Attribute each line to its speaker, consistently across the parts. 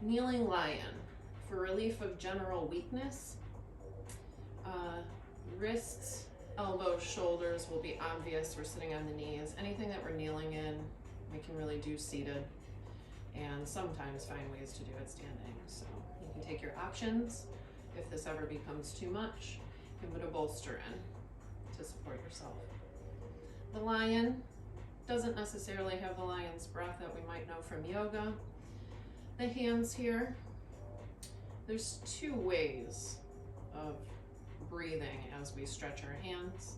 Speaker 1: Kneeling lion. For relief of general weakness, wrists, elbows, shoulders will be obvious. We're sitting on the knees. Anything that we're kneeling in, we can really do seated, and sometimes find ways to do it standing. So you can take your options. If this ever becomes too much, you can put a bolster in to support yourself. The lion doesn't necessarily have the lion's breath that we might know from yoga. The hands here, there's two ways of breathing as we stretch our hands.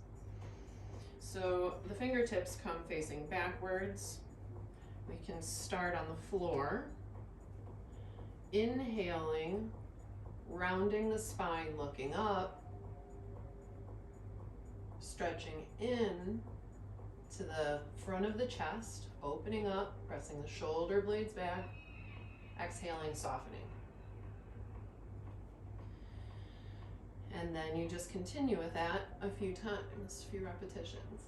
Speaker 1: So the fingertips come facing backwards. We can start on the floor, inhaling, rounding the spine, looking up, stretching in to the front of the chest, opening up, pressing the shoulder blades back, exhaling, softening. And then you just continue with that a few times, a few repetitions.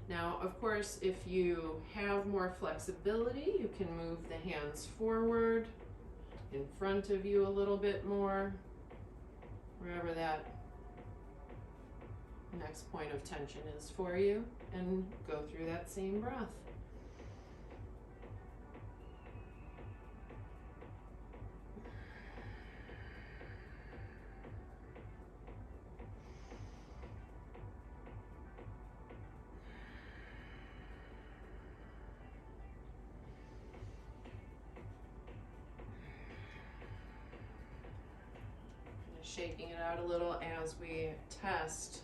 Speaker 1: Now, of course, if you have more flexibility, you can move the hands forward, in front of you a little bit more, wherever that next point of tension is for you, and go through that same breath. Shaking it out a little as we test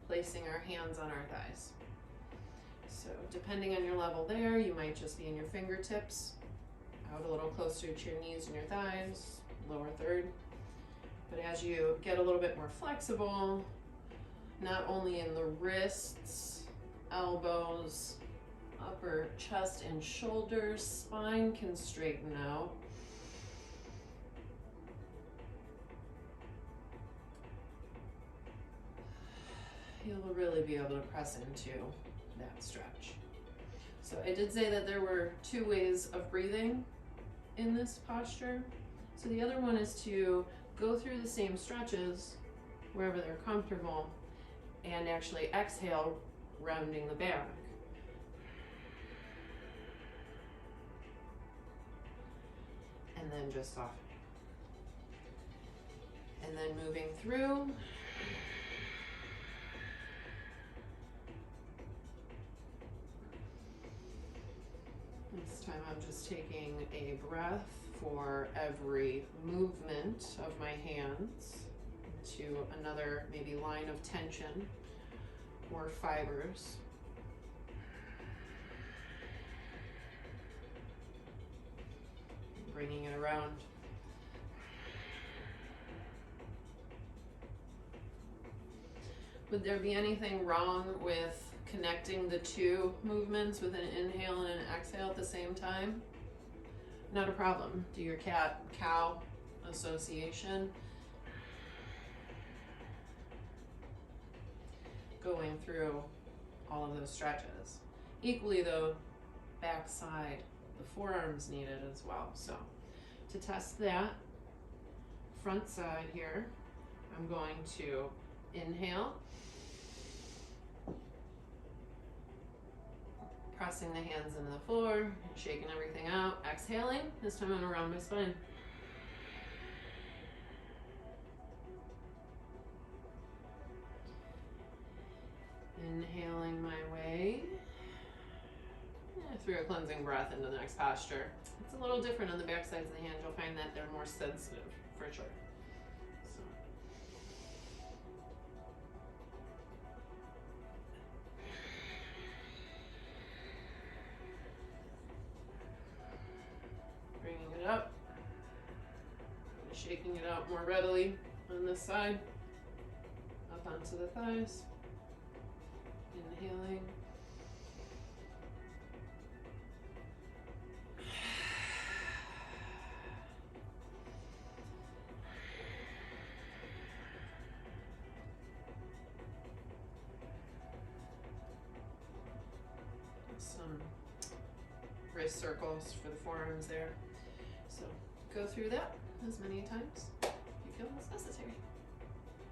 Speaker 1: placing our hands on our thighs. So depending on your level there, you might just be in your fingertips, out a little closer to your knees and your thighs, lower third. But as you get a little bit more flexible, not only in the wrists, elbows, upper chest and shoulders, spine can straighten out. You'll really be able to press into that stretch. So I did say that there were two ways of breathing in this posture. So the other one is to go through the same stretches wherever they're comfortable and actually exhale, rounding the back. And then just soften. And then moving through. This time I'm just taking a breath for every movement of my hands to another maybe line of tension or fibers. Bringing it around. Would there be anything wrong with connecting the two movements with an inhale and an exhale at the same time? Not a problem. Do your cat-cow association. Going through all of those stretches. Equally though, back side, the forearms needed as well. So to test that, front side here, I'm going to inhale. Pressing the hands into the floor, shaking everything out, exhaling. This time I'm gonna round my spine. Inhaling my way through a cleansing breath into the next posture. It's a little different on the back sides of the hand. You'll find that they're more sensitive, for sure. Bringing it up, shaking it out more readily on this side, up onto the thighs, inhaling. Some wrist circles for the forearms there. So go through that as many times as you feel is necessary.